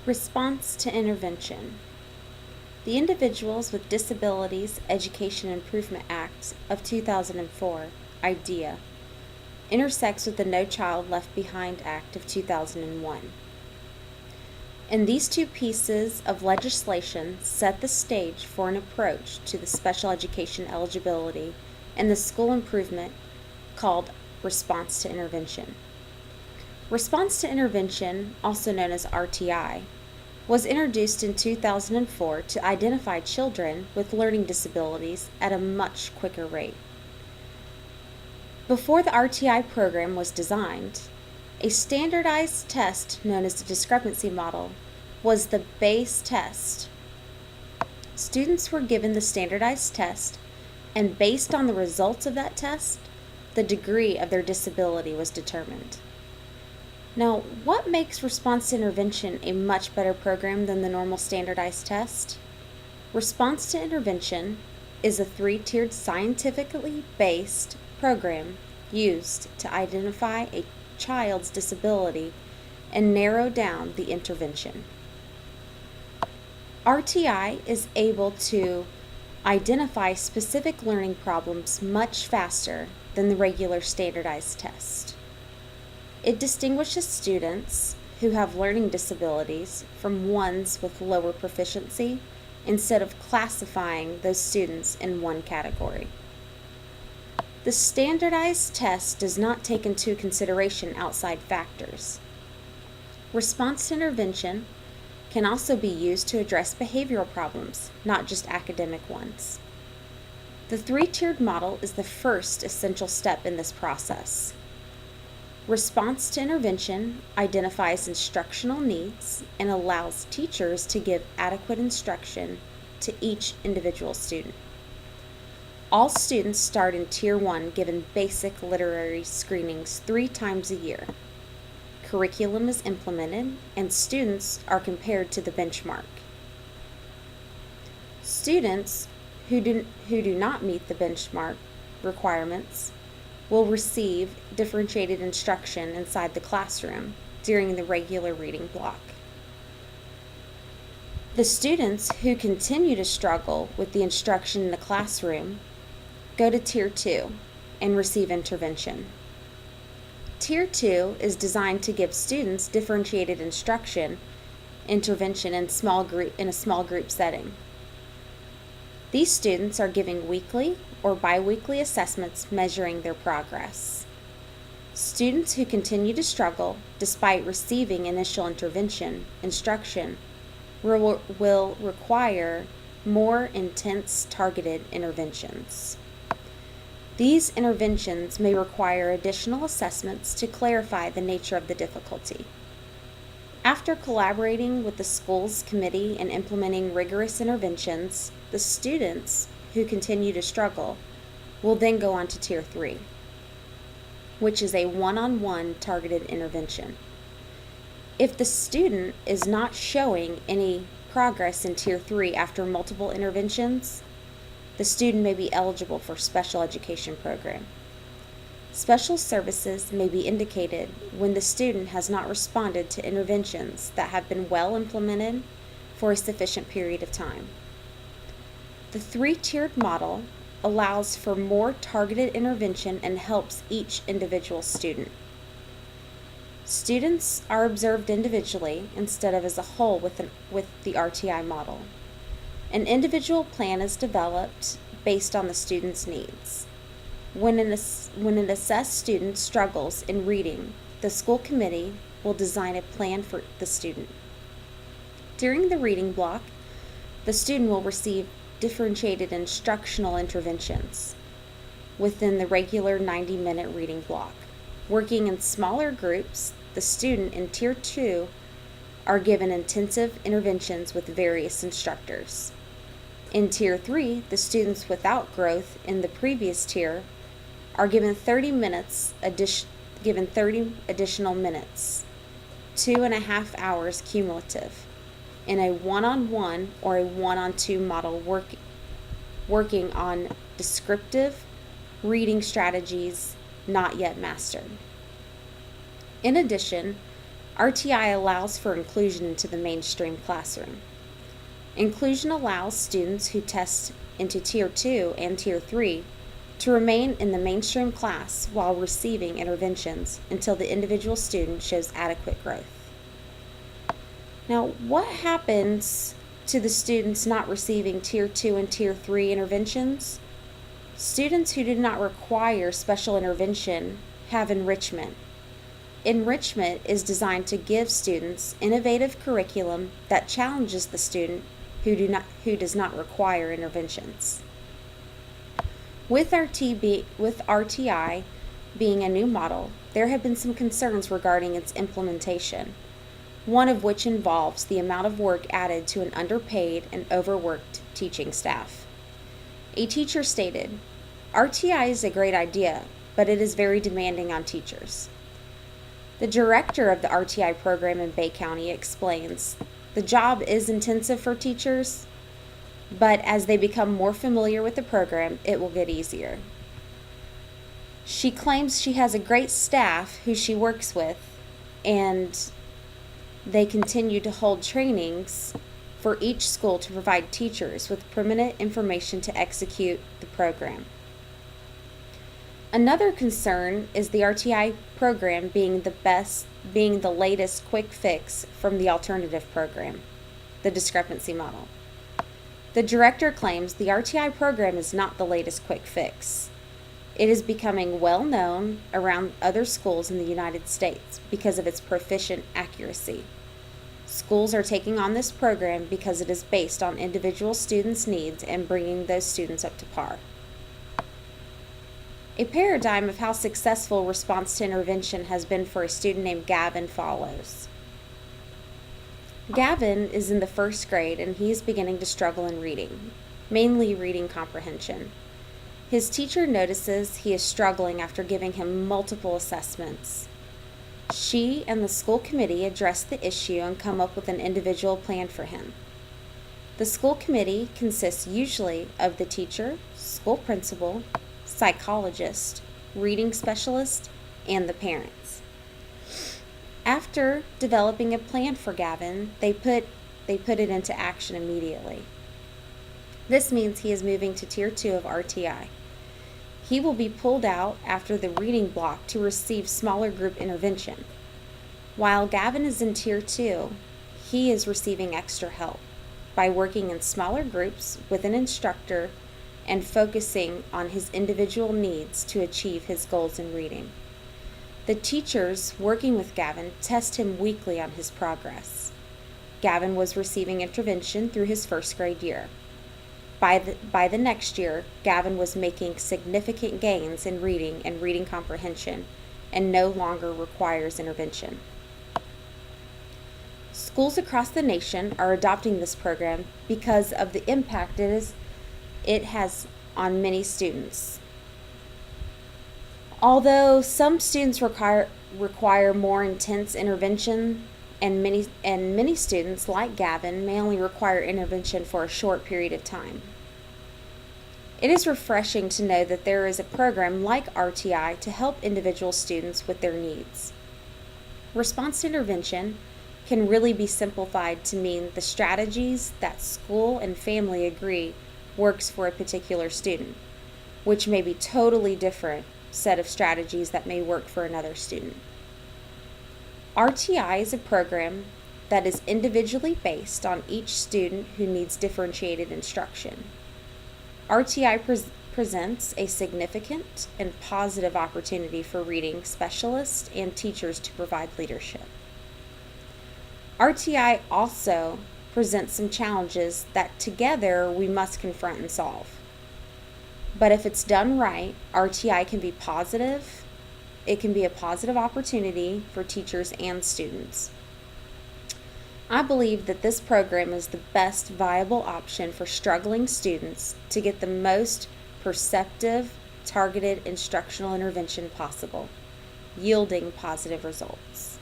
Response to intervention. The Individuals with Disabilities Education Improvement Act of 2004, IDEA, intersects with the No Child Left Behind Act of 2001. And these two pieces of legislation set the stage for an approach to the special education eligibility and the school improvement called response to intervention. Response to intervention, also known as RTI, was introduced in 2004 to identify children with learning disabilities at a much quicker rate. Before the RTI program was designed, a standardized test known as the discrepancy model was the base test. Students were given the standardized test, and based on the results of that test, the degree of their disability was determined. Now, what makes response to intervention a much better program than the normal standardized test? Response to intervention is a 3-tiered scientifically based program used to identify a child's disability and narrow down the intervention. RTI is able to identify specific learning problems much faster than the regular standardized test. It distinguishes students who have learning disabilities from ones with lower proficiency instead of classifying those students in one category. The standardized test does not take into consideration outside factors. Response to intervention can also be used to address behavioral problems, not just academic ones. The 3-tiered model is the first essential step in this process. Response to intervention identifies instructional needs and allows teachers to give adequate instruction to each individual student. All students start in Tier 1 given basic literary screenings 3 times a year. Curriculum is implemented and students are compared to the benchmark. Students who do not meet the benchmark requirements will receive differentiated instruction inside the classroom during the regular reading block. The students who continue to struggle with the instruction in the classroom go to Tier 2 and receive intervention. Tier 2 is designed to give students differentiated intervention in a small group setting. These students are given weekly or bi-weekly assessments measuring their progress. Students who continue to struggle despite receiving initial instruction will require more intense targeted interventions. These interventions may require additional assessments to clarify the nature of the difficulty. After collaborating with the school's committee and implementing rigorous interventions, the students who continue to struggle will then go on to Tier 3, which is a one-on-one targeted intervention. If the student is not showing any progress in Tier 3 after multiple interventions, the student may be eligible for special education program. Special services may be indicated when the student has not responded to interventions that have been well implemented for a sufficient period of time. The 3-tiered model allows for more targeted intervention and helps each individual student. Students are observed individually instead of as a whole with the RTI model. An individual plan is developed based on the student's needs. When an assessed student struggles in reading, the school committee will design a plan for the student. During the reading block, the student will receive differentiated instructional interventions within the regular 90-minute reading block. Working in smaller groups, the student in Tier 2 are given intensive interventions with various instructors. In Tier 3, the students without growth in the previous tier are given 30 additional minutes, 2.5 hours cumulative, in a one-on-one or a one-on-two model working on descriptive reading strategies not yet mastered. In addition, RTI allows for inclusion into the mainstream classroom. Inclusion allows students who test into Tier 2 and Tier 3 to remain in the mainstream class while receiving interventions until the individual student shows adequate growth. Now, what happens to the students not receiving Tier 2 and Tier 3 interventions? Students who do not require special intervention have enrichment. Enrichment is designed to give students innovative curriculum that challenges the student who does not require interventions. With RTI being a new model, there have been some concerns regarding its implementation, one of which involves the amount of work added to an underpaid and overworked teaching staff. A teacher stated, "RTI is a great idea, but it is very demanding on teachers." The director of the RTI program in Bay County explains, "The job is intensive for teachers, but as they become more familiar with the program, it will get easier." She claims she has a great staff who she works with, and they continue to hold trainings for each school to provide teachers with permanent information to execute the program. Another concern is the RTI program being the latest quick fix from the alternative program, the discrepancy model. The director claims the RTI program is not the latest quick fix. It is becoming well known around other schools in the United States because of its proficient accuracy. Schools are taking on this program because it is based on individual students' needs and bringing those students up to par. A paradigm of how successful response to intervention has been for a student named Gavin follows. Gavin is in the 1st grade and he is beginning to struggle in reading, mainly reading comprehension. His teacher notices he is struggling after giving him multiple assessments. She and the school committee address the issue and come up with an individual plan for him. The school committee consists usually of the teacher, school principal, psychologist, reading specialist, and the parents. After developing a plan for Gavin, they put it into action immediately. This means he is moving to Tier 2 of RTI. He will be pulled out after the reading block to receive smaller group intervention. While Gavin is in Tier 2, he is receiving extra help by working in smaller groups with an instructor and focusing on his individual needs to achieve his goals in reading. The teachers working with Gavin test him weekly on his progress. Gavin was receiving intervention through his 1st grade year. By the next year, Gavin was making significant gains in reading and reading comprehension and no longer requires intervention. Schools across the nation are adopting this program because of the impact it has on many students. Although some students require more intense intervention, and many students, like Gavin, may only require intervention for a short period of time. It is refreshing to know that there is a program like RTI to help individual students with their needs. Response to intervention can really be simplified to mean the strategies that school and family agree works for a particular student, which may be totally different set of strategies that may work for another student. RTI is a program that is individually based on each student who needs differentiated instruction. RTI presents a significant and positive opportunity for reading specialists and teachers to provide leadership. RTI also presents some challenges that together we must confront and solve. But if it's done right, RTI can be positive. It can be a positive opportunity for teachers and students. I believe that this program is the best viable option for struggling students to get the most perceptive, targeted instructional intervention possible, yielding positive results.